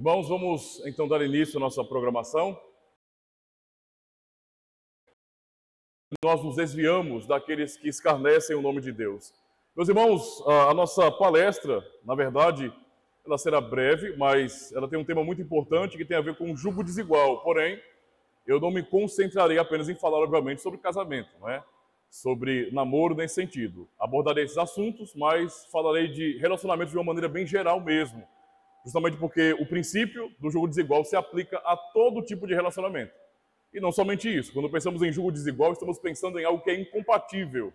Irmãos, vamos então dar início à nossa programação. Nós nos desviamos daqueles que escarnecem o nome de Deus. Meus irmãos, a nossa palestra, na verdade, ela será breve, mas ela tem um tema muito importante que tem a ver com o jugo desigual. Porém, eu não me concentrarei apenas em falar, obviamente, sobre casamento, não é? Sobre namoro nesse sentido. Abordarei esses assuntos, mas falarei de relacionamentos de uma maneira bem geral mesmo. Justamente porque o princípio do jugo desigual se aplica a todo tipo de relacionamento. E não somente isso. Quando pensamos em jugo desigual, estamos pensando em algo que é incompatível,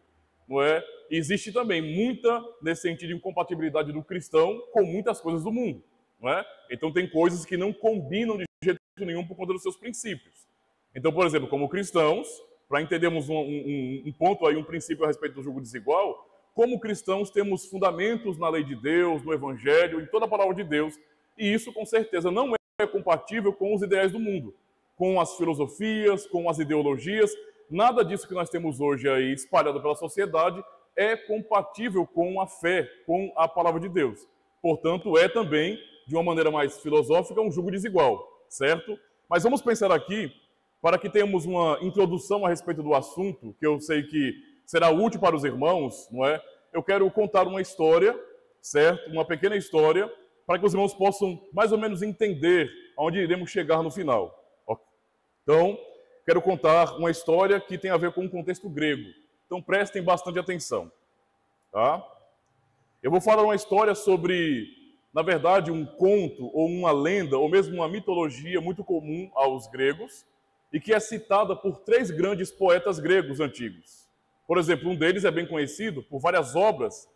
não é? E existe também muita, nesse sentido, incompatibilidade do cristão com muitas coisas do mundo, não é? Então tem coisas que não combinam de jeito nenhum por conta dos seus princípios. Então, por exemplo, como cristãos, para entendermos um ponto aí, um princípio a respeito do jugo desigual, como cristãos temos fundamentos na lei de Deus, no Evangelho, em toda a palavra de Deus, e isso com certeza não é compatível com os ideais do mundo, com as filosofias, com as ideologias. Nada disso que nós temos hoje aí espalhado pela sociedade é compatível com a fé, com a palavra de Deus. Portanto, é também, de uma maneira mais filosófica, um jugo desigual, certo? Mas vamos pensar aqui, para que tenhamos uma introdução a respeito do assunto, que eu sei que será útil para os irmãos, não é? Eu quero contar uma história, certo? Uma pequena história, para que os irmãos possam mais ou menos entender aonde iremos chegar no final. Então, quero contar uma história que tem a ver com um contexto grego. Então, prestem bastante atenção, tá? Eu vou falar uma história sobre, na verdade, um conto ou uma lenda, ou mesmo uma mitologia muito comum aos gregos, e que é citada por 3 grandes poetas gregos antigos. Por exemplo, um deles é bem conhecido por várias obras,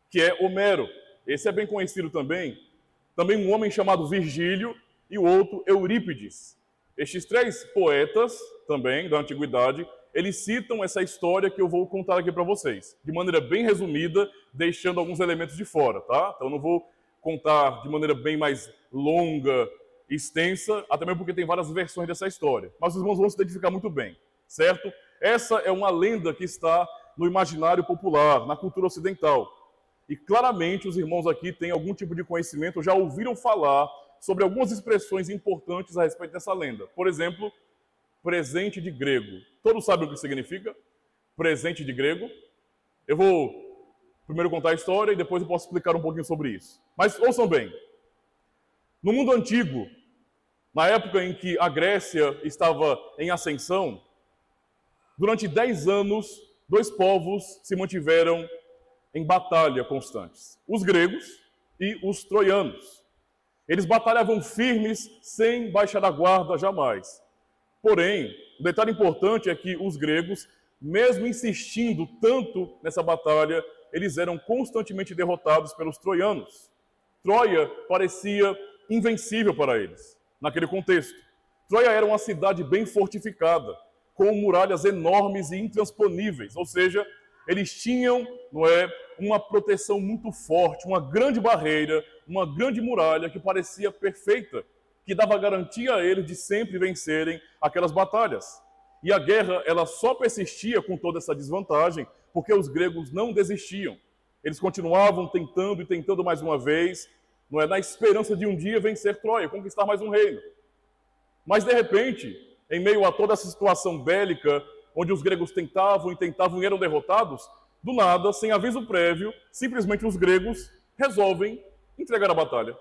que é Homero. Esse é bem conhecido também. Também um homem chamado Virgílio e o outro Eurípides. Estes 3 poetas, também, da antiguidade, eles citam essa história que eu vou contar aqui para vocês, de maneira bem resumida, deixando alguns elementos de fora, tá? Então, eu não vou contar de maneira bem mais longa, extensa, até mesmo porque tem várias versões dessa história. Mas os irmãos vão se identificar muito bem, certo? Essa é uma lenda que está no imaginário popular, na cultura ocidental. E claramente os irmãos aqui têm algum tipo de conhecimento, já ouviram falar sobre algumas expressões importantes a respeito dessa lenda. Por exemplo, presente de grego. Todos sabem o que significa? Presente de grego. Eu vou primeiro contar a história e depois eu posso explicar um pouquinho sobre isso. Mas ouçam bem. No mundo antigo, na época em que a Grécia estava em ascensão, durante 10 anos, 2 povos se mantiveram em batalha constantes. Os gregos e os troianos. Eles batalhavam firmes, sem baixar a guarda jamais. Porém, o detalhe importante é que os gregos, mesmo insistindo tanto nessa batalha, eles eram constantemente derrotados pelos troianos. Troia parecia invencível para eles, naquele contexto. Troia era uma cidade bem fortificada, com muralhas enormes e intransponíveis, ou seja, eles tinham, não é, uma proteção muito forte, uma grande barreira, uma grande muralha que parecia perfeita, que dava garantia a eles de sempre vencerem aquelas batalhas. E a guerra, ela só persistia com toda essa desvantagem, porque os gregos não desistiam. Eles continuavam tentando e tentando mais uma vez, não é, na esperança de um dia vencer Troia, conquistar mais um reino. Mas, de repente, em meio a toda essa situação bélica, onde os gregos tentavam e eram derrotados, do nada, sem aviso prévio, simplesmente os gregos resolvem entregar a batalha.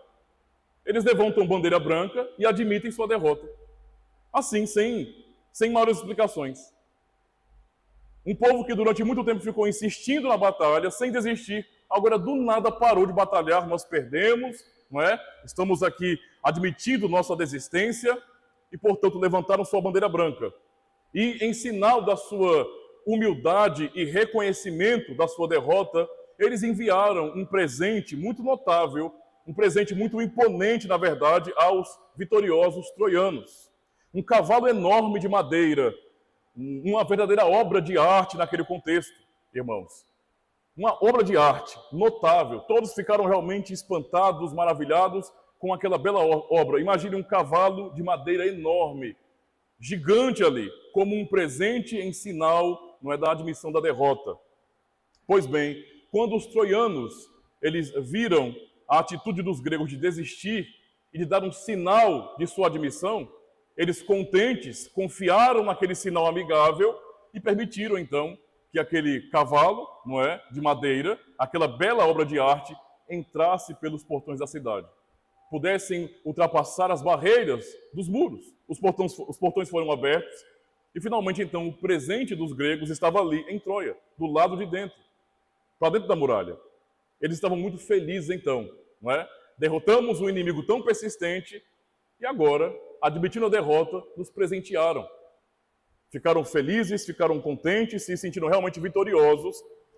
Eles levantam bandeira branca e admitem sua derrota. Assim, sem maiores explicações. Um povo que durante muito tempo ficou insistindo na batalha, sem desistir, agora do nada parou de batalhar, nós perdemos, não é? Estamos aqui admitindo nossa desistência, e, portanto, levantaram sua bandeira branca. E, em sinal da sua humildade e reconhecimento da sua derrota, eles enviaram um presente muito notável, um presente muito imponente, na verdade, aos vitoriosos troianos. Um cavalo enorme de madeira, uma verdadeira obra de arte naquele contexto, irmãos. Uma obra de arte notável. Todos ficaram realmente espantados, maravilhados com aquela bela obra. Imagine um cavalo de madeira enorme, gigante ali, como um presente em sinal, não é, da admissão da derrota. Pois bem, quando os troianos eles viram a atitude dos gregos de desistir e de dar um sinal de sua admissão, eles contentes confiaram naquele sinal amigável e permitiram então que aquele cavalo, não é, de madeira, aquela bela obra de arte, entrasse pelos portões da cidade, pudessem ultrapassar as barreiras dos muros. Os portões foram abertos e finalmente então o presente dos gregos estava ali em Troia, do lado de dentro, para dentro da muralha. Eles estavam muito felizes então, não é? Derrotamos um inimigo tão persistente e agora, admitindo a derrota, nos presentearam. Ficaram felizes, ficaram contentes, se sentiram realmente vitoriosos.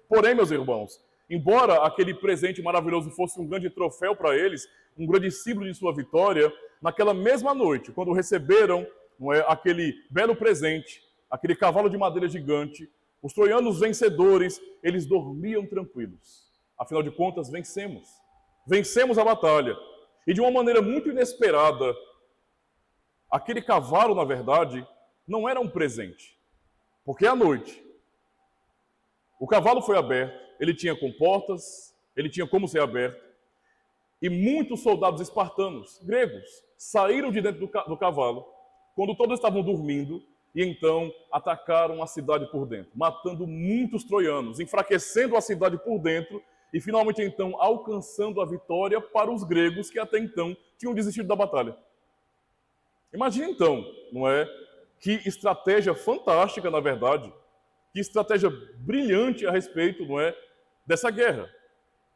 Porém, meus irmãos, embora aquele presente maravilhoso fosse um grande troféu para eles, um grande símbolo de sua vitória, naquela mesma noite, quando receberam, não é, aquele belo presente, aquele cavalo de madeira gigante, os troianos vencedores, eles dormiam tranquilos. Afinal de contas, vencemos. Vencemos a batalha. E de uma maneira muito inesperada, aquele cavalo, na verdade, não era um presente. Porque à noite, o cavalo foi aberto, ele tinha comportas, ele tinha como ser aberto, e muitos soldados espartanos, gregos, saíram de dentro do cavalo, quando todos estavam dormindo, e então atacaram a cidade por dentro, matando muitos troianos, enfraquecendo a cidade por dentro, e finalmente então alcançando a vitória para os gregos que até então tinham desistido da batalha. Imagine então, não é? Que estratégia fantástica, na verdade, que estratégia brilhante a respeito, não é, dessa guerra.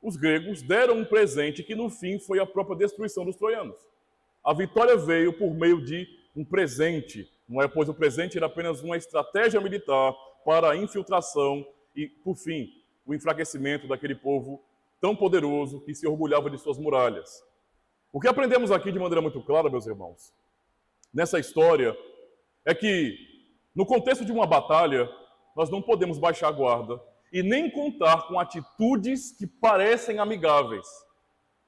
Os gregos deram um presente que no fim foi a própria destruição dos troianos. A vitória veio por meio de um presente, não é? Pois o presente era apenas uma estratégia militar para a infiltração e, por fim, o enfraquecimento daquele povo tão poderoso que se orgulhava de suas muralhas. O que aprendemos aqui de maneira muito clara, meus irmãos, nessa história, é que, no contexto de uma batalha, nós não podemos baixar a guarda e nem contar com atitudes que parecem amigáveis.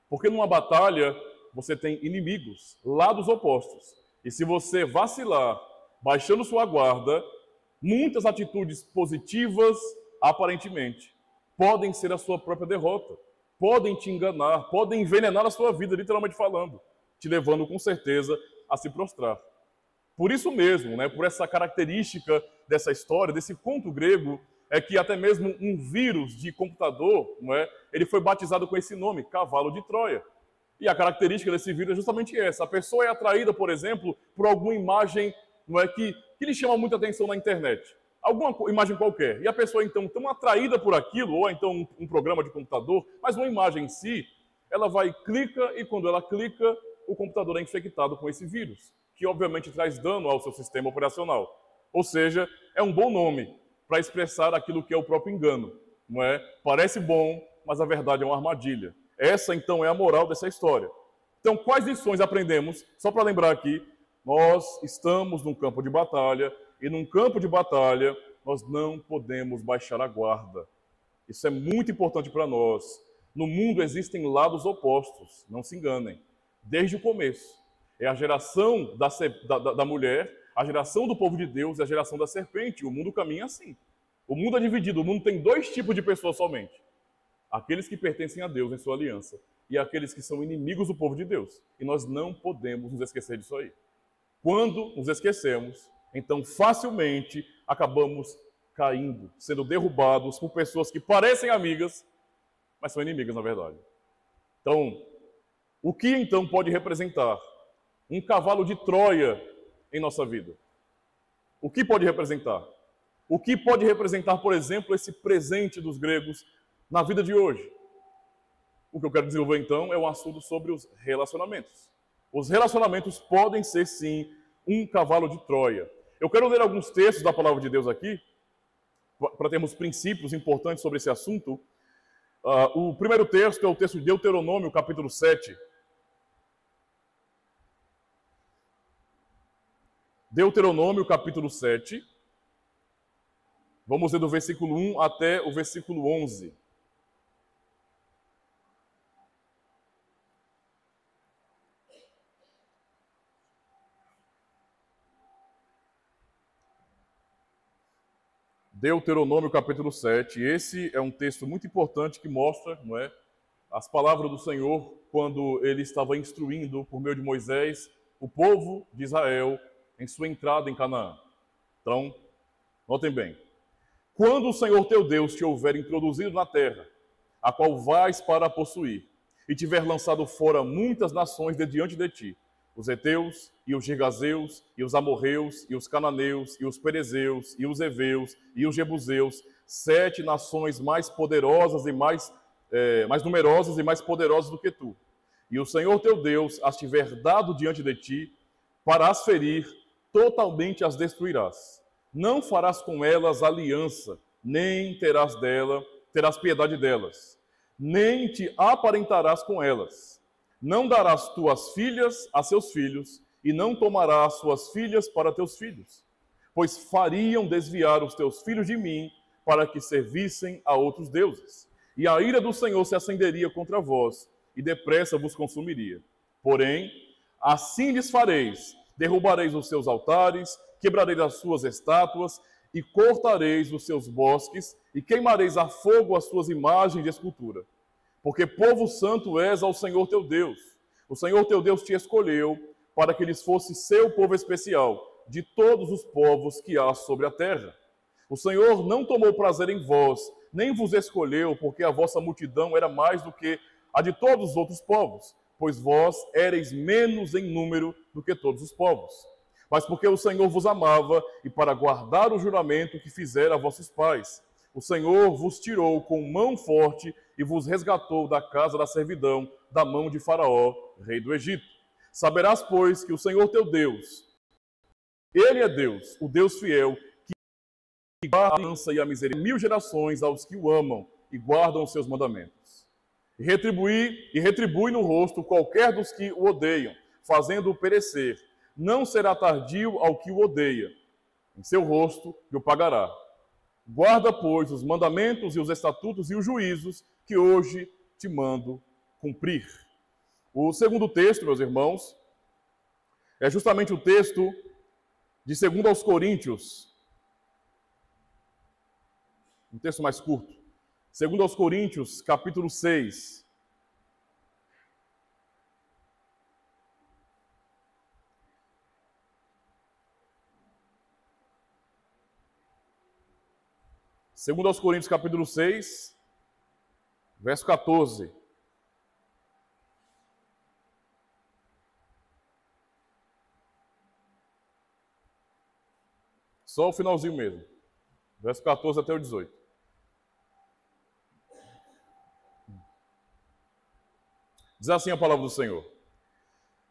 Porque numa batalha, você tem inimigos, lados opostos. E se você vacilar, baixando sua guarda, muitas atitudes positivas, aparentemente, podem ser a sua própria derrota. Podem te enganar, podem envenenar a sua vida, literalmente falando, te levando com certeza a se prostrar. Por isso mesmo, né, por essa característica dessa história, desse conto grego, é que até mesmo um vírus de computador, não é, ele foi batizado com esse nome, cavalo de Troia. E a característica desse vírus é justamente essa. A pessoa é atraída, por exemplo, por alguma imagem, não é, que lhe chama muita atenção na internet. Alguma imagem qualquer. E a pessoa, então, tão atraída por aquilo, ou então um programa de computador, mas uma imagem em si, ela vai, clica, e quando ela clica, o computador é infectado com esse vírus, que obviamente traz dano ao seu sistema operacional. Ou seja, é um bom nome para expressar aquilo que é o próprio engano. Não é? Parece bom, mas a verdade é uma armadilha. Essa, então, é a moral dessa história. Então, quais lições aprendemos? Só para lembrar aqui, nós estamos num campo de batalha, e num campo de batalha, nós não podemos baixar a guarda. Isso é muito importante para nós. No mundo existem lados opostos, não se enganem. Desde o começo. É a geração da mulher, a geração do povo de Deus e a geração da serpente. O mundo caminha assim. O mundo é dividido, o mundo tem dois tipos de pessoas somente. Aqueles que pertencem a Deus em sua aliança e aqueles que são inimigos do povo de Deus. E nós não podemos nos esquecer disso aí. Quando nos esquecemos, então facilmente acabamos caindo, sendo derrubados por pessoas que parecem amigas, mas são inimigas na verdade. Então, o que então pode representar um cavalo de Troia em nossa vida? O que pode representar? O que pode representar, por exemplo, esse presente dos gregos na vida de hoje? O que eu quero desenvolver então é um assunto sobre os relacionamentos. Os relacionamentos podem ser sim um cavalo de Troia. Eu quero ler alguns textos da palavra de Deus aqui, para termos princípios importantes sobre esse assunto. O primeiro texto é o texto de Deuteronômio, capítulo 7. Deuteronômio, capítulo 7. Vamos ler do versículo 1 até o versículo 11. Deuteronômio capítulo 7, esse é um texto muito importante que mostra, não é, as palavras do Senhor quando ele estava instruindo, por meio de Moisés, o povo de Israel em sua entrada em Canaã. Então, notem bem. Quando o Senhor teu Deus te houver introduzido na terra, a qual vais para possuir, e tiver lançado fora muitas nações de diante de ti, os heteus, e os girgazeus, e os amorreus, e os cananeus, e os perezeus, e os heveus, e os jebuseus, 7 nações mais poderosas e mais numerosas e mais poderosas do que tu. E o Senhor teu Deus as tiver dado diante de ti, para as ferir, totalmente as destruirás. Não farás com elas aliança, nem terás piedade delas, nem te aparentarás com elas. Não darás tuas filhas a seus filhos, e não tomarás suas filhas para teus filhos, pois fariam desviar os teus filhos de mim, para que servissem a outros deuses. E a ira do Senhor se acenderia contra vós, e depressa vos consumiria. Porém, assim lhes fareis: derrubareis os seus altares, quebrareis as suas estátuas, e cortareis os seus bosques, e queimareis a fogo as suas imagens de escultura. Porque povo santo és ao Senhor teu Deus. O Senhor teu Deus te escolheu para que lhes fosse seu povo especial, de todos os povos que há sobre a terra. O Senhor não tomou prazer em vós, nem vos escolheu, porque a vossa multidão era mais do que a de todos os outros povos, pois vós éreis menos em número do que todos os povos. Mas porque o Senhor vos amava, e para guardar o juramento que fizera a vossos pais, o Senhor vos tirou com mão forte e vos resgatou da casa da servidão, da mão de Faraó, rei do Egito. Saberás, pois, que o Senhor teu Deus, Ele é Deus, o Deus fiel, que guarda a aliança e a misericórdia 1000 gerações aos que o amam e guardam os seus mandamentos. E retribui no rosto qualquer dos que o odeiam, fazendo-o perecer. Não será tardio ao que o odeia, em seu rosto lhe o pagará. Guarda, pois, os mandamentos e os estatutos e os juízos que hoje te mando cumprir. O segundo texto, meus irmãos, é justamente o texto de 2 aos Coríntios, um texto mais curto. 2 aos Coríntios, capítulo 6. Segundo aos Coríntios, capítulo 6, verso 14. Só o finalzinho mesmo. Verso 14 até o 18. Diz assim a palavra do Senhor: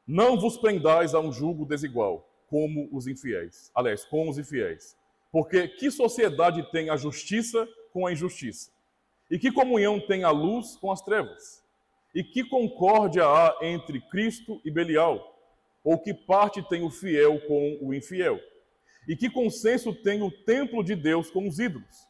Não vos prendais a um jugo desigual, como os infiéis. Aliás, com os infiéis. Porque que sociedade tem a justiça com a injustiça? E que comunhão tem a luz com as trevas? E que concórdia há entre Cristo e Belial? Ou que parte tem o fiel com o infiel? E que consenso tem o templo de Deus com os ídolos?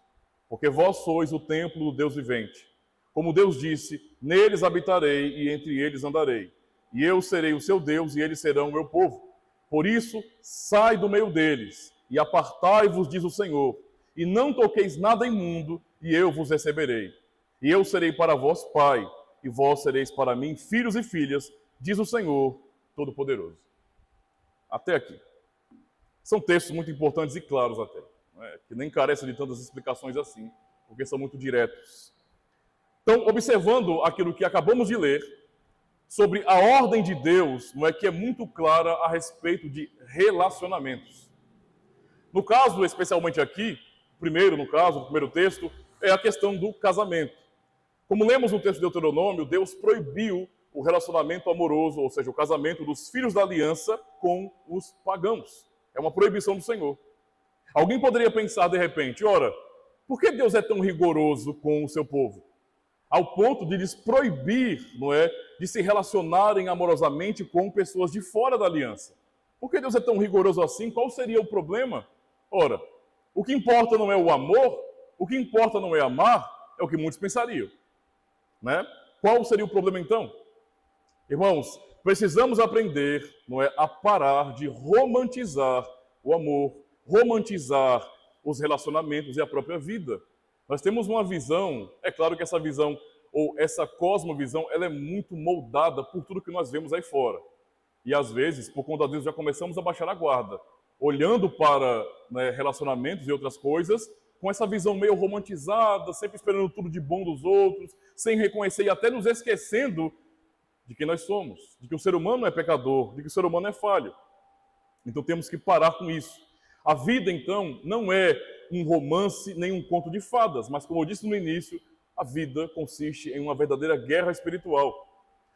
Porque vós sois o templo do Deus vivente. Como Deus disse, neles habitarei e entre eles andarei. E eu serei o seu Deus e eles serão o meu povo. Por isso, sai do meio deles e apartai-vos, diz o Senhor, e não toqueis nada imundo, e eu vos receberei. E eu serei para vós pai, e vós sereis para mim filhos e filhas, diz o Senhor Todo-Poderoso. Até aqui. São textos muito importantes e claros até, que nem carecem de tantas explicações assim, porque são muito diretos. Então, observando aquilo que acabamos de ler, sobre a ordem de Deus, que é muito clara a respeito de relacionamentos. No caso, especialmente aqui, o primeiro texto, é a questão do casamento. Como lemos no texto de Deuteronômio, Deus proibiu o relacionamento amoroso, ou seja, o casamento dos filhos da aliança com os pagãos. É uma proibição do Senhor. Alguém poderia pensar de repente, ora, por que Deus é tão rigoroso com o seu povo? Ao ponto de lhes proibir, de se relacionarem amorosamente com pessoas de fora da aliança. Por que Deus é tão rigoroso assim? Qual seria o problema? Ora, o que importa não é o amor, o que importa não é amar, é o que muitos pensariam. Qual seria o problema então? Irmãos, precisamos aprender, a parar de romantizar o amor, romantizar os relacionamentos e a própria vida. Nós temos uma visão, é claro que essa visão ou essa cosmovisão, ela é muito moldada por tudo que nós vemos aí fora. E às vezes, por conta disso, já começamos a baixar a guarda, olhando para, né, relacionamentos e outras coisas, com essa visão meio romantizada, sempre esperando tudo de bom dos outros, sem reconhecer e até nos esquecendo de quem nós somos, de que o ser humano é pecador, de que o ser humano é falho. Então temos que parar com isso. A vida, então, não é um romance nem um conto de fadas, mas, como eu disse no início, a vida consiste em uma verdadeira guerra espiritual.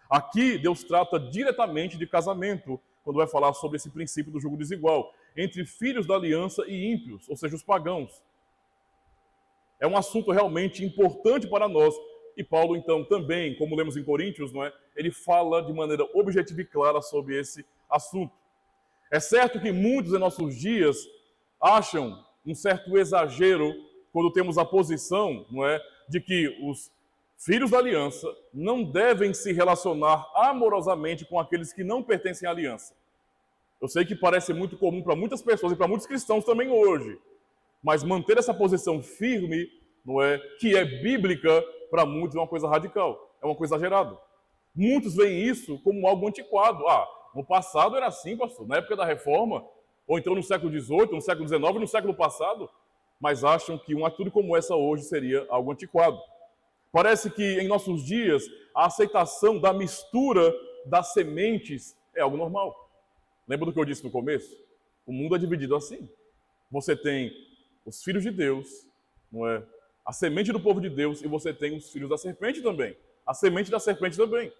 Aqui, Deus trata diretamente de casamento, quando vai falar sobre esse princípio do jugo desigual, entre filhos da aliança e ímpios, ou seja, os pagãos. É um assunto realmente importante para nós. E Paulo, então, também, como lemos em Coríntios, não é? Ele fala de maneira objetiva e clara sobre esse assunto. É certo que muitos em nossos dias acham um certo exagero quando temos a posição, não é, de que os filhos da aliança não devem se relacionar amorosamente com aqueles que não pertencem à aliança. Eu sei que parece muito comum para muitas pessoas e para muitos cristãos também hoje, mas manter essa posição firme, não é, que é bíblica, para muitos é uma coisa radical, é uma coisa exagerada. Muitos veem isso como algo antiquado. Ah, no passado era assim, pastor, na época da Reforma, ou então no século XVIII, no século XIX, no século passado, mas acham que uma atitude como essa hoje seria algo antiquado. Parece que em nossos dias a aceitação da mistura das sementes é algo normal. Lembra do que eu disse no começo? O mundo é dividido assim. Você tem os filhos de Deus, não é? A semente do povo de Deus, e você tem os filhos da serpente também. A semente da serpente também.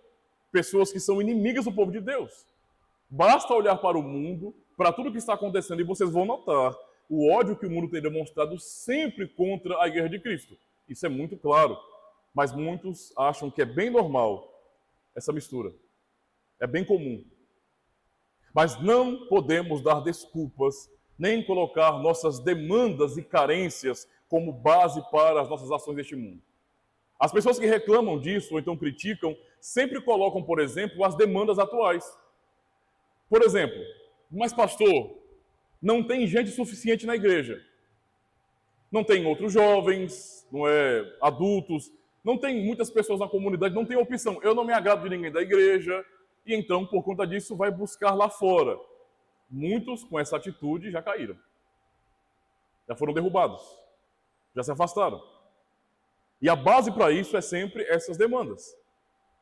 Pessoas que são inimigas do povo de Deus. Basta olhar para o mundo, para tudo que está acontecendo, e vocês vão notar o ódio que o mundo tem demonstrado sempre contra a igreja de Cristo. Isso é muito claro. Mas muitos acham que é bem normal essa mistura. É bem comum. Mas não podemos dar desculpas, nem colocar nossas demandas e carências como base para as nossas ações deste mundo. As pessoas que reclamam disso, ou então criticam, sempre colocam, por exemplo, as demandas atuais. Por exemplo, mas pastor, não tem gente suficiente na igreja. Não tem outros jovens, não é, adultos, não tem muitas pessoas na comunidade, não tem opção. Eu não me agrado de ninguém da igreja, e então, por conta disso, vai buscar lá fora. Muitos, com essa atitude, já caíram. Já foram derrubados. Já se afastaram. E a base para isso é sempre essas demandas.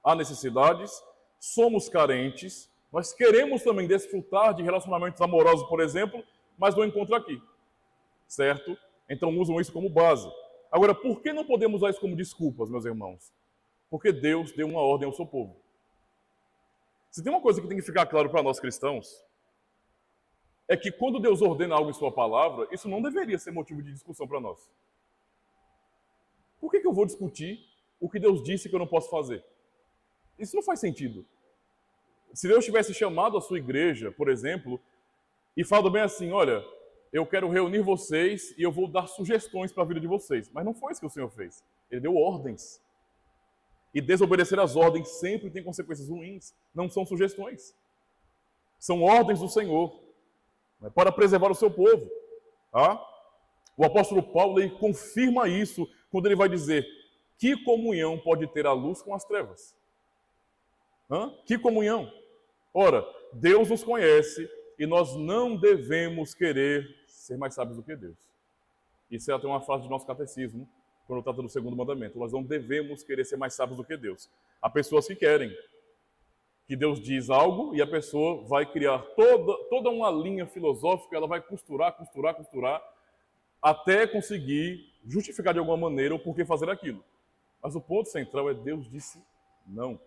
Há necessidades, somos carentes, nós queremos também desfrutar de relacionamentos amorosos, por exemplo, mas não encontro aqui. Certo? Então usam isso como base. Agora, por que não podemos usar isso como desculpas, meus irmãos? Porque Deus deu uma ordem ao seu povo. Se tem uma coisa que tem que ficar claro para nós cristãos, é que quando Deus ordena algo em sua palavra, isso não deveria ser motivo de discussão para nós. Por que eu vou discutir o que Deus disse que eu não posso fazer? Isso não faz sentido. Se Deus tivesse chamado a sua igreja, por exemplo, e falado bem assim, olha, eu quero reunir vocês e eu vou dar sugestões para a vida de vocês. Mas não foi isso que o Senhor fez. Ele deu ordens. E desobedecer às ordens sempre tem consequências ruins. Não são sugestões. São ordens do Senhor, né, para preservar o seu povo. Tá? O apóstolo Paulo ele confirma isso quando ele vai dizer: que comunhão pode ter a luz com as trevas? Que comunhão? Ora, Deus nos conhece e nós não devemos querer ser mais sábios do que Deus. Isso é até uma frase do nosso catecismo, quando trata do segundo mandamento. Nós não devemos querer ser mais sábios do que Deus. Há pessoas que querem que Deus diz algo e a pessoa vai criar toda uma linha filosófica, ela vai costurar, até conseguir justificar de alguma maneira o porquê fazer aquilo. Mas o ponto central é Deus disse não.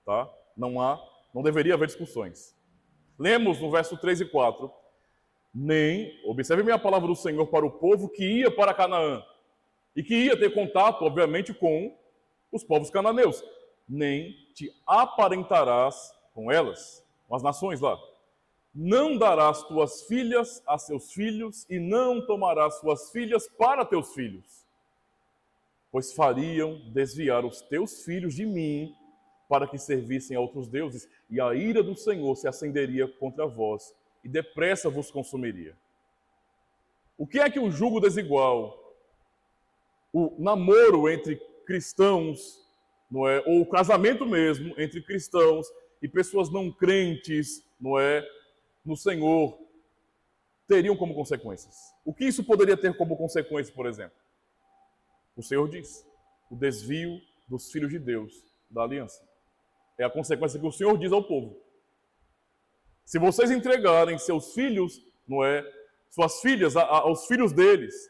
Tá? Não deveria haver discussões. Lemos no verso 3 e 4, observe bem a palavra do Senhor para o povo que ia para Canaã, e que ia ter contato, obviamente, com os povos cananeus. Nem te aparentarás com elas, com as nações lá. Não darás tuas filhas a seus filhos, e não tomarás suas filhas para teus filhos, pois fariam desviar os teus filhos de mim, para que servissem a outros deuses, e a ira do Senhor se acenderia contra vós, e depressa vos consumiria. O que é que o jugo desigual, o namoro entre cristãos, não é? Ou o casamento mesmo entre cristãos e pessoas não crentes, não é? No Senhor, teriam como consequências. O que isso poderia ter como consequência, por exemplo? O Senhor diz, o desvio dos filhos de Deus da aliança. É a consequência que o Senhor diz ao povo. Se vocês entregarem seus filhos, não é, suas filhas aos filhos deles,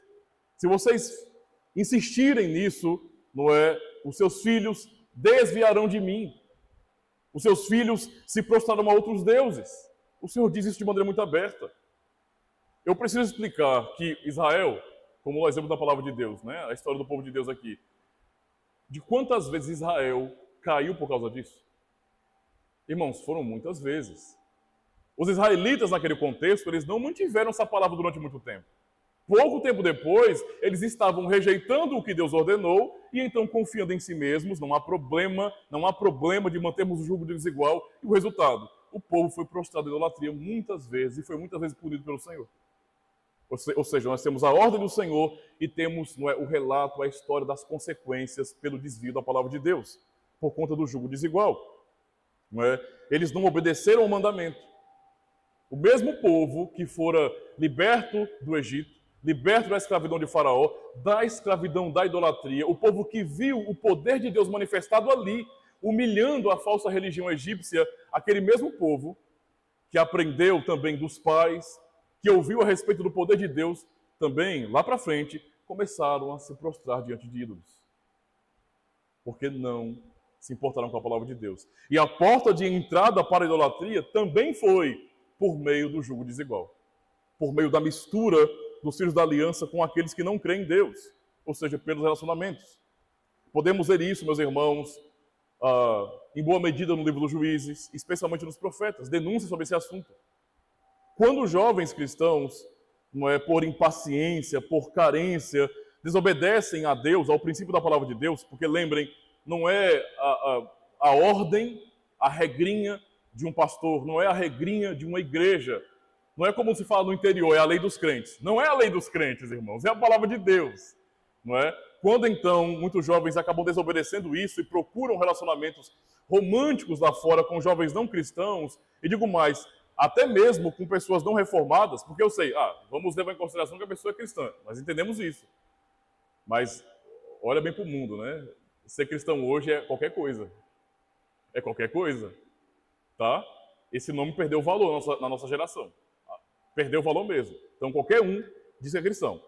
se vocês insistirem nisso, não é, os seus filhos desviarão de mim. Os seus filhos se prostrarão a outros deuses. O Senhor diz isso de maneira muito aberta. Eu preciso explicar que Israel, como nós vemos na palavra de Deus, né, a história do povo de Deus aqui, de quantas vezes Israel caiu por causa disso? Irmãos, foram muitas vezes. Os israelitas, naquele contexto, eles não mantiveram essa palavra durante muito tempo. Pouco tempo depois, eles estavam rejeitando o que Deus ordenou e então confiando em si mesmos. Não há problema de mantermos o jugo desigual. E o resultado? O povo foi prostrado em idolatria muitas vezes e foi muitas vezes punido pelo Senhor. Ou seja, nós temos a ordem do Senhor e temos, não é, o relato, a história das consequências pelo desvio da palavra de Deus, por conta do jugo desigual. Não é? Eles não obedeceram ao mandamento. O mesmo povo que fora liberto do Egito, liberto da escravidão de Faraó, da escravidão da idolatria, o povo que viu o poder de Deus manifestado ali, humilhando a falsa religião egípcia, aquele mesmo povo que aprendeu também dos pais, que ouviu a respeito do poder de Deus, também, lá para frente, começaram a se prostrar diante de ídolos. Porque não se importaram com a palavra de Deus. E a porta de entrada para a idolatria também foi por meio do jugo desigual. Por meio da mistura dos filhos da aliança com aqueles que não creem em Deus. Ou seja, pelos relacionamentos. Podemos ver isso, meus irmãos, em boa medida no livro dos Juízes, especialmente nos profetas, denúncias sobre esse assunto. Quando os jovens cristãos, não é, por impaciência, por carência, desobedecem a Deus, ao princípio da palavra de Deus, porque lembrem, não é a ordem, a regrinha de um pastor, não é a regrinha de uma igreja, não é como se fala no interior, é a lei dos crentes. Não é a lei dos crentes, irmãos, é a palavra de Deus, não é? Quando então muitos jovens acabam desobedecendo isso e procuram relacionamentos românticos lá fora com jovens não cristãos, e digo mais, até mesmo com pessoas não reformadas, porque eu sei, vamos levar em consideração que a pessoa é cristã, nós entendemos isso. Mas olha bem para o mundo, né? Ser cristão hoje é qualquer coisa. É qualquer coisa. Tá? Esse nome perdeu valor na nossa geração. Perdeu valor mesmo. Então, qualquer um diz que é cristão.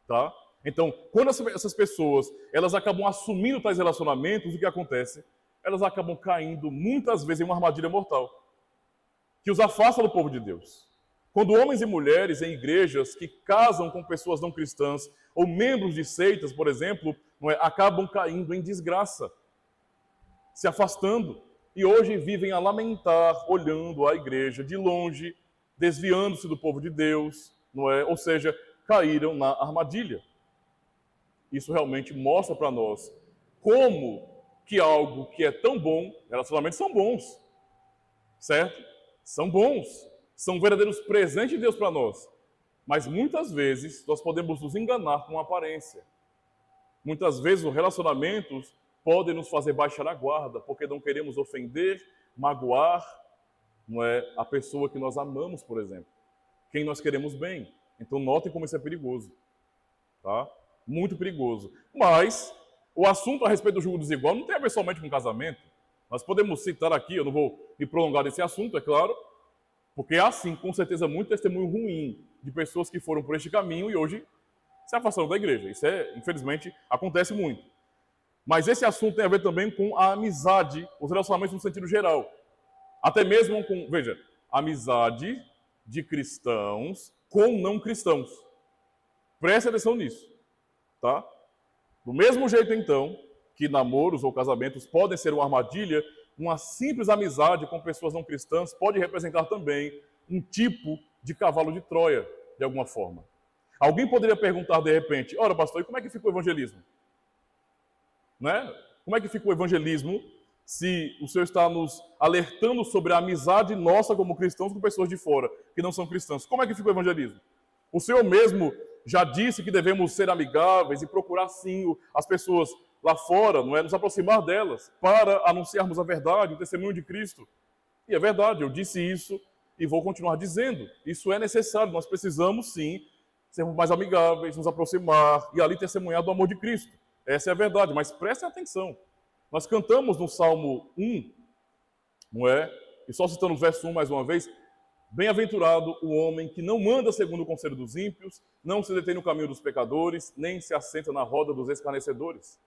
Tá? Então, quando essas pessoas elas acabam assumindo tais relacionamentos, o que acontece? Elas acabam caindo muitas vezes em uma armadilha mortal, que os afasta do povo de Deus. Quando homens e mulheres em igrejas que casam com pessoas não cristãs, ou membros de seitas, por exemplo, acabam caindo em desgraça, se afastando. E hoje vivem a lamentar, olhando a igreja de longe, desviando-se do povo de Deus, não é? Ou seja, caíram na armadilha. Isso realmente mostra para nós como que algo que é tão bom, relacionamentos são bons, certo? São bons, são verdadeiros presentes de Deus para nós. Mas muitas vezes nós podemos nos enganar com a aparência. Muitas vezes os relacionamentos podem nos fazer baixar a guarda, porque não queremos ofender, magoar, não é, a pessoa que nós amamos, por exemplo. Quem nós queremos bem. Então notem como isso é perigoso. Tá? Muito perigoso. Mas o assunto a respeito do jugo desigual não tem a ver somente com casamento. Nós podemos citar aqui, eu não vou me prolongar nesse assunto, é claro, porque há sim, com certeza, muito testemunho ruim de pessoas que foram por este caminho e hoje se afastaram da igreja. Isso infelizmente, acontece muito. Mas esse assunto tem a ver também com a amizade, os relacionamentos no sentido geral. Até mesmo com, veja, amizade de cristãos com não cristãos. Preste atenção nisso, tá? Do mesmo jeito, então, que namoros ou casamentos podem ser uma armadilha, uma simples amizade com pessoas não cristãs pode representar também um tipo de cavalo de Troia, de alguma forma. Alguém poderia perguntar de repente, ora pastor, e como é que fica o evangelismo? Né? Como é que fica o evangelismo se o Senhor está nos alertando sobre a amizade nossa como cristãos com pessoas de fora, que não são cristãs? Como é que fica o evangelismo? O Senhor mesmo já disse que devemos ser amigáveis e procurar sim as pessoas lá fora, não é? Nos aproximar delas, para anunciarmos a verdade, o testemunho de Cristo. E é verdade, eu disse isso e vou continuar dizendo. Isso é necessário, nós precisamos sim sermos mais amigáveis, nos aproximar e ali testemunhar do amor de Cristo. Essa é a verdade, mas prestem atenção. Nós cantamos no Salmo 1, não é? E só citando o verso 1 mais uma vez, bem-aventurado o homem que não anda segundo o conselho dos ímpios, não se detém no caminho dos pecadores, nem se assenta na roda dos escarnecedores.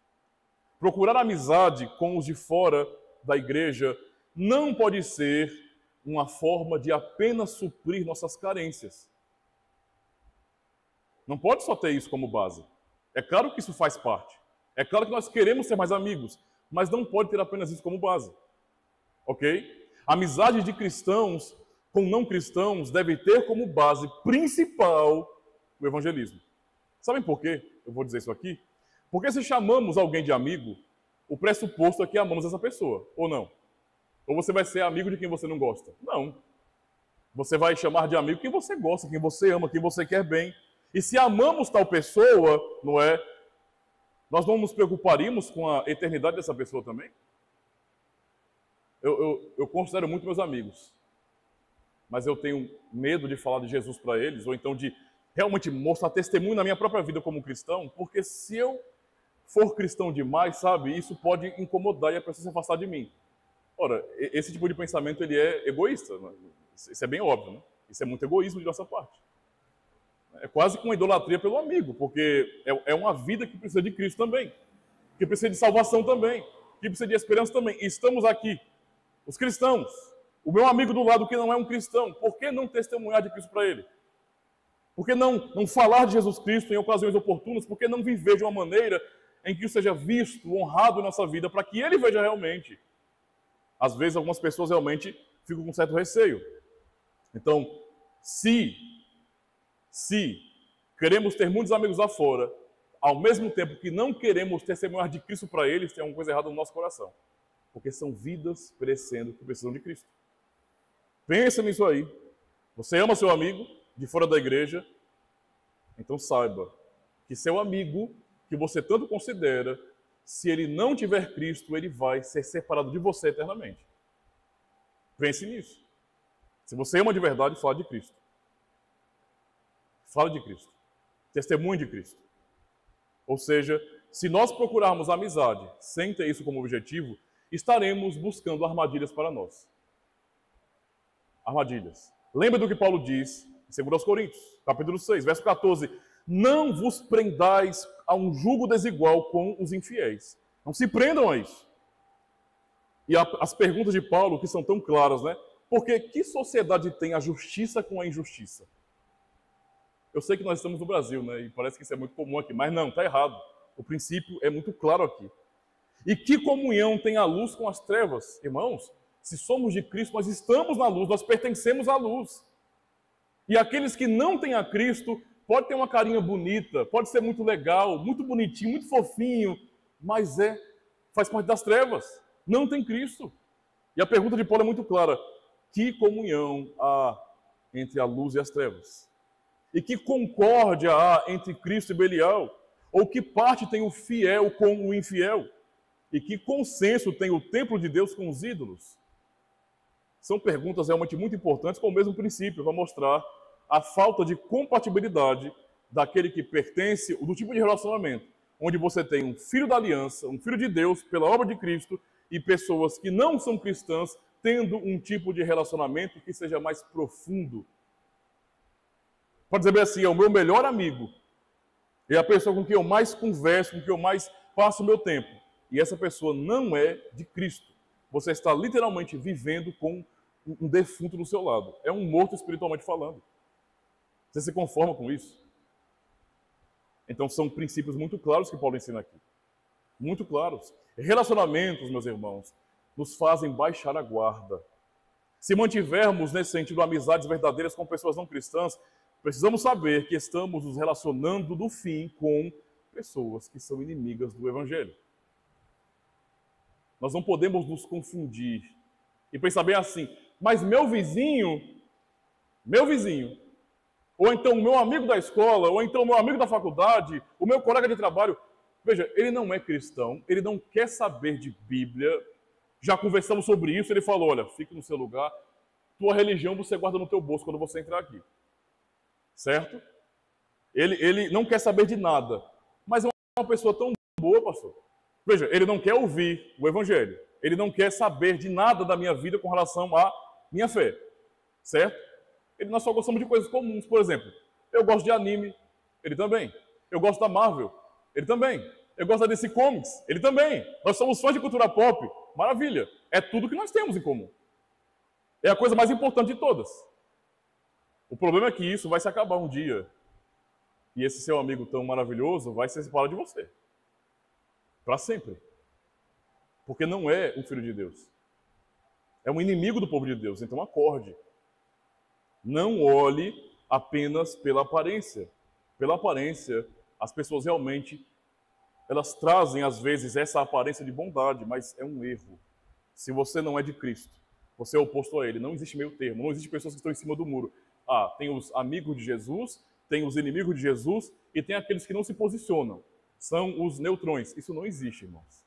Procurar amizade com os de fora da igreja não pode ser uma forma de apenas suprir nossas carências. Não pode só ter isso como base. É claro que isso faz parte. É claro que nós queremos ser mais amigos, mas não pode ter apenas isso como base. Ok? Amizade de cristãos com não cristãos deve ter como base principal o evangelismo. Sabem por quê? Eu vou dizer isso aqui. Porque se chamamos alguém de amigo, o pressuposto é que amamos essa pessoa, ou não? Ou você vai ser amigo de quem você não gosta? Não. Você vai chamar de amigo quem você gosta, quem você ama, quem você quer bem. E se amamos tal pessoa, não é? Nós não nos preocuparíamos com a eternidade dessa pessoa também? Eu considero muito meus amigos, mas eu tenho medo de falar de Jesus para eles, ou então de realmente mostrar testemunho na minha própria vida como cristão, porque se eu for cristão demais, sabe, isso pode incomodar e a pessoa se afastar de mim. Ora, esse tipo de pensamento ele é egoísta, né? Isso é bem óbvio, né? Isso é muito egoísmo de nossa parte. É quase que uma idolatria pelo amigo, porque é uma vida que precisa de Cristo também, que precisa de salvação também, que precisa de esperança também. E estamos aqui, os cristãos, o meu amigo do lado que não é um cristão, por que não testemunhar de Cristo para ele? Por que não falar de Jesus Cristo em ocasiões oportunas? Por que não viver de uma maneira em que isso seja visto, honrado em nossa vida, para que ele veja realmente? Às vezes, algumas pessoas realmente ficam com certo receio. Então, se queremos ter muitos amigos lá fora, ao mesmo tempo que não queremos testemunhar de Cristo para eles, tem alguma coisa errada no nosso coração. Porque são vidas perecendo que precisam de Cristo. Pensa nisso aí. Você ama seu amigo de fora da igreja, então saiba que seu amigo, que você tanto considera, se ele não tiver Cristo, ele vai ser separado de você eternamente. Pense nisso. Se você ama de verdade, fala de Cristo. Fala de Cristo. Testemunhe de Cristo. Ou seja, se nós procurarmos amizade sem ter isso como objetivo, estaremos buscando armadilhas para nós. Armadilhas. Lembra do que Paulo diz em 2 Coríntios, capítulo 6, verso 14. Não vos prendais a um jugo desigual com os infiéis. Não se prendam a isso. E as perguntas de Paulo, que são tão claras, né? Porque que sociedade tem a justiça com a injustiça? Eu sei que nós estamos no Brasil, né? E parece que isso é muito comum aqui, mas não, está errado. O princípio é muito claro aqui. E que comunhão tem a luz com as trevas? Irmãos, se somos de Cristo, nós estamos na luz, nós pertencemos à luz. E aqueles que não têm a Cristo, pode ter uma carinha bonita, pode ser muito legal, muito bonitinho, muito fofinho, mas faz parte das trevas. Não tem Cristo. E a pergunta de Paulo é muito clara. Que comunhão há entre a luz e as trevas? E que concórdia há entre Cristo e Belial? Ou que parte tem o fiel com o infiel? E que consenso tem o templo de Deus com os ídolos? São perguntas realmente muito importantes, com o mesmo princípio, para mostrar a falta de compatibilidade daquele que pertence, do tipo de relacionamento, onde você tem um filho da aliança, um filho de Deus, pela obra de Cristo, e pessoas que não são cristãs, tendo um tipo de relacionamento que seja mais profundo. Pode dizer bem assim, é o meu melhor amigo, é a pessoa com quem eu mais converso, com quem eu mais passo o meu tempo. E essa pessoa não é de Cristo. Você está literalmente vivendo com um defunto do seu lado. É um morto espiritualmente falando. Você se conforma com isso? Então são princípios muito claros que Paulo ensina aqui. Muito claros. Relacionamentos, meus irmãos, nos fazem baixar a guarda. Se mantivermos nesse sentido amizades verdadeiras com pessoas não cristãs, precisamos saber que estamos nos relacionando no fim com pessoas que são inimigas do Evangelho. Nós não podemos nos confundir e pensar bem assim, mas meu vizinho, ou então o meu amigo da escola, ou então o meu amigo da faculdade, o meu colega de trabalho, Veja, ele não é cristão, ele não quer saber de Bíblia. Já conversamos sobre isso, ele falou, olha, fique no seu lugar, tua religião você guarda no teu bolso quando você entrar aqui. Certo? Ele não quer saber de nada, mas é uma pessoa tão boa, pastor. Veja, ele não quer ouvir o evangelho, ele não quer saber de nada da minha vida com relação à minha fé. Certo? Nós só gostamos de coisas comuns, por exemplo, eu gosto de anime, ele também. Eu gosto da Marvel, ele também. Eu gosto da DC Comics, ele também. Nós somos fãs de cultura pop, maravilha. É tudo que nós temos em comum. É a coisa mais importante de todas. O problema é que isso vai se acabar um dia. E esse seu amigo tão maravilhoso vai se separar de você. Para sempre. Porque não é um filho de Deus. É um inimigo do povo de Deus. Então acorde. Não olhe apenas pela aparência. Pela aparência, as pessoas realmente, elas trazem às vezes essa aparência de bondade, mas é um erro. Se você não é de Cristo, você é oposto a Ele. Não existe meio termo. Não existe pessoas que estão em cima do muro. Ah, tem os amigos de Jesus, tem os inimigos de Jesus e tem aqueles que não se posicionam. São os neutrões. Isso não existe, irmãos.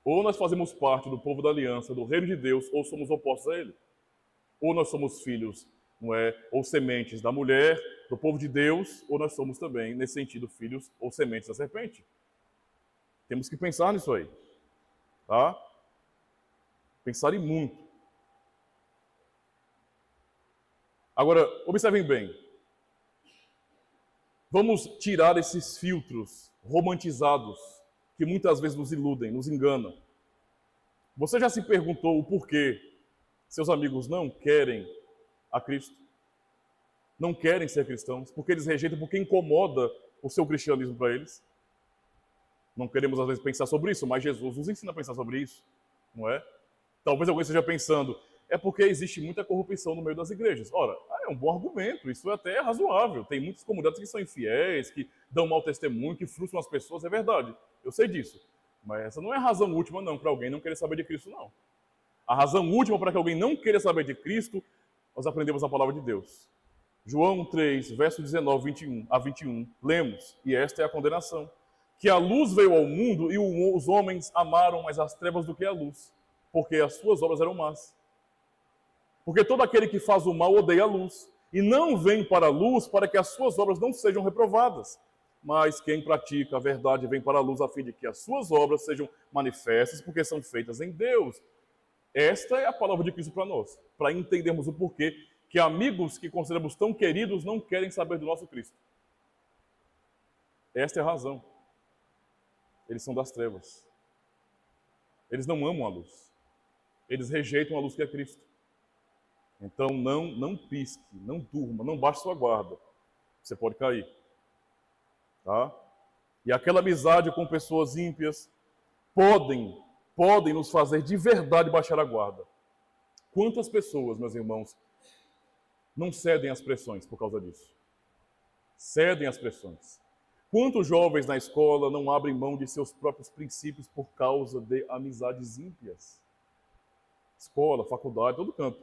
Ou nós fazemos parte do povo da aliança, do reino de Deus, ou somos opostos a Ele. Ou nós somos filhos, não é, ou sementes da mulher, do povo de Deus, ou nós somos também, nesse sentido, filhos ou sementes da serpente. Temos que pensar nisso aí. Tá? Pensar em muito. Agora, observem bem. Vamos tirar esses filtros romantizados que muitas vezes nos iludem, nos enganam. Você já se perguntou o porquê seus amigos não querem a Cristo? Não querem ser cristãos? Porque eles rejeitam, porque incomoda o seu cristianismo para eles? Não queremos às vezes pensar sobre isso, mas Jesus nos ensina a pensar sobre isso, não é? Talvez alguém esteja pensando, é porque existe muita corrupção no meio das igrejas. Ora, é um bom argumento, isso é até razoável. Tem muitas comunidades que são infiéis, que dão mau testemunho, que frustram as pessoas, é verdade. Eu sei disso. Mas essa não é a razão última, não, para alguém não querer saber de Cristo, não. A razão última para que alguém não queira saber de Cristo, nós aprendemos a palavra de Deus. João 3, verso 19 a 21, lemos, e esta é a condenação, que a luz veio ao mundo e os homens amaram mais as trevas do que a luz, porque as suas obras eram más. Porque todo aquele que faz o mal odeia a luz, e não vem para a luz para que as suas obras não sejam reprovadas. Mas quem pratica a verdade vem para a luz a fim de que as suas obras sejam manifestas, porque são feitas em Deus. Esta é a palavra de Cristo para nós, para entendermos o porquê que amigos que consideramos tão queridos não querem saber do nosso Cristo. Esta é a razão. Eles são das trevas. Eles não amam a luz. Eles rejeitam a luz que é Cristo. Então não pisque, não durma, não baixe sua guarda. Você pode cair. Tá? E aquela amizade com pessoas ímpias podem nos fazer de verdade baixar a guarda. Quantas pessoas, meus irmãos, não cedem às pressões por causa disso? Cedem às pressões. Quantos jovens na escola não abrem mão de seus próprios princípios por causa de amizades ímpias? Escola, faculdade, todo canto.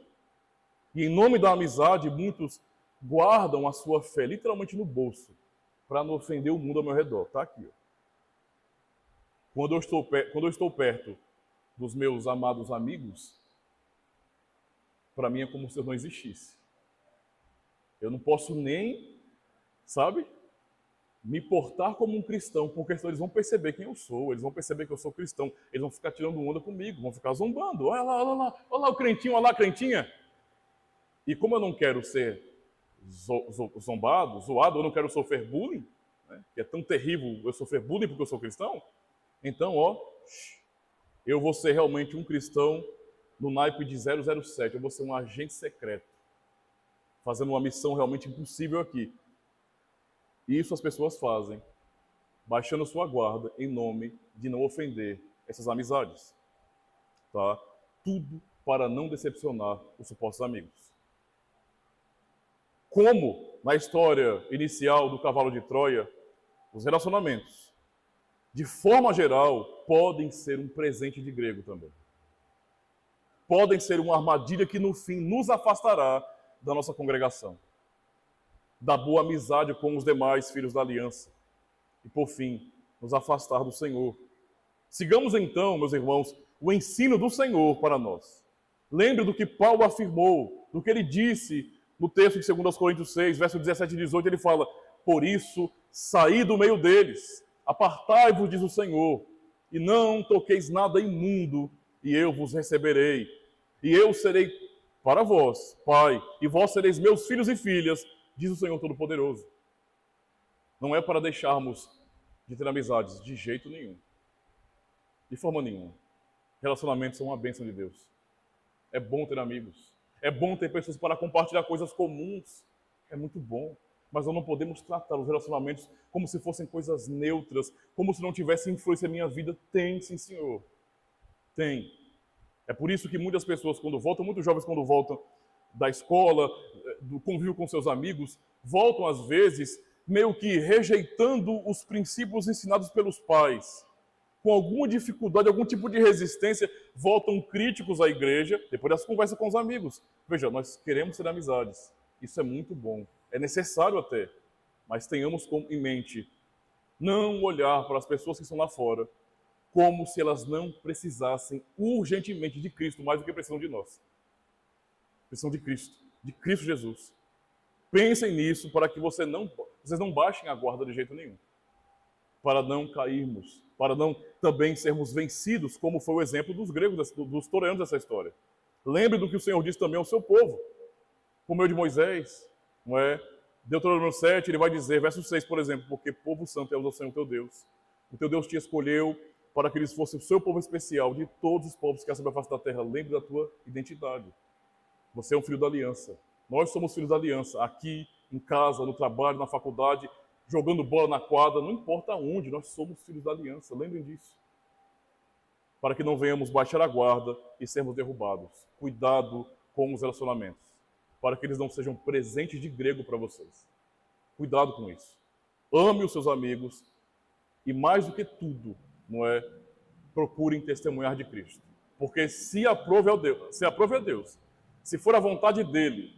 E em nome da amizade, muitos guardam a sua fé literalmente no bolso, para não ofender o mundo ao meu redor. Está aqui. Ó. Quando eu estou perto dos meus amados amigos, para mim é como se eu não existisse. Eu não posso nem, sabe, me portar como um cristão, porque senão eles vão perceber quem eu sou, eles vão perceber que eu sou cristão, eles vão ficar tirando onda comigo, vão ficar zombando. Olha lá o crentinho, olha lá a crentinha. E como eu não quero ser zombado, zoado, eu não quero sofrer bullying, né, que é tão terrível eu sofrer bullying porque eu sou cristão, então, eu vou ser realmente um cristão no naipe de 007, eu vou ser um agente secreto, fazendo uma missão realmente impossível aqui. E isso as pessoas fazem, baixando sua guarda em nome de não ofender essas amizades. Tá? Tudo para não decepcionar os supostos amigos. Como na história inicial do cavalo de Troia, os relacionamentos, de forma geral, podem ser um presente de grego também. Podem ser uma armadilha que, no fim, nos afastará da nossa congregação, da boa amizade com os demais filhos da aliança. E, por fim, nos afastar do Senhor. Sigamos então, meus irmãos, o ensino do Senhor para nós. Lembre do que Paulo afirmou, do que ele disse no texto de 2 Coríntios 6, verso 17 e 18, ele fala: por isso, saí do meio deles, apartai-vos, diz o Senhor, e não toqueis nada imundo, e eu vos receberei. E eu serei para vós, Pai, e vós sereis meus filhos e filhas, diz o Senhor Todo-Poderoso. Não é para deixarmos de ter amizades, de jeito nenhum. De forma nenhuma. Relacionamentos são uma bênção de Deus. É bom ter amigos. É bom ter pessoas para compartilhar coisas comuns. É muito bom. Mas nós não podemos tratar os relacionamentos como se fossem coisas neutras, como se não tivesse influência na minha vida. Tem, sim, senhor. Tem. É por isso que muitas pessoas, quando voltam, muitos jovens, quando voltam da escola, do convívio com seus amigos, voltam, às vezes, meio que rejeitando os princípios ensinados pelos pais. Com alguma dificuldade, algum tipo de resistência, voltam críticos à igreja, depois das conversas com os amigos. Veja, nós queremos ter amizades. Isso é muito bom. É necessário até. Mas tenhamos em mente não olhar para as pessoas que estão lá fora como se elas não precisassem urgentemente de Cristo mais do que precisam de nós. Precisam de Cristo Jesus. Pensem nisso para que vocês não baixem a guarda de jeito nenhum. Para não cairmos, para não também sermos vencidos, como foi o exemplo dos gregos, dos troianos dessa história. Lembre do que o Senhor disse também ao seu povo, por meio de Moisés, não é? Deuteronômio 7, ele vai dizer, verso 6, por exemplo, porque povo santo é o Senhor teu Deus. O teu Deus te escolheu para que eles fossem o seu povo especial de todos os povos que há sobre a face da terra. Lembre da tua identidade. Você é um filho da aliança. Nós somos filhos da aliança. Aqui, em casa, no trabalho, na faculdade, jogando bola na quadra, não importa onde, nós somos filhos da aliança. Lembrem disso. Para que não venhamos baixar a guarda e sermos derrubados. Cuidado com os relacionamentos. Para que eles não sejam presentes de grego para vocês. Cuidado com isso. Ame os seus amigos e, mais do que tudo, não é? Procurem testemunhar de Cristo. Porque se aprove a Deus, se for a vontade dele,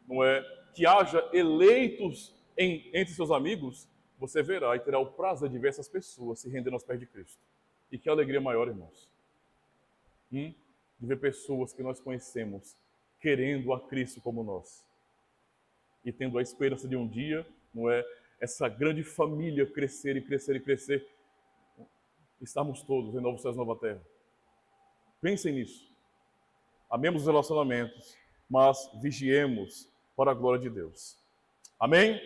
não é? Que haja eleitos entre seus amigos, você verá e terá o prazer de ver essas pessoas se rendendo aos pés de Cristo. E que alegria maior, irmãos. De ver pessoas que nós conhecemos querendo a Cristo como nós. E tendo a esperança de um dia, não é? Essa grande família crescer e crescer e crescer. Estamos todos em novos céus e nova terra. Pensem nisso. Amemos os relacionamentos, mas vigiemos para a glória de Deus. Amém?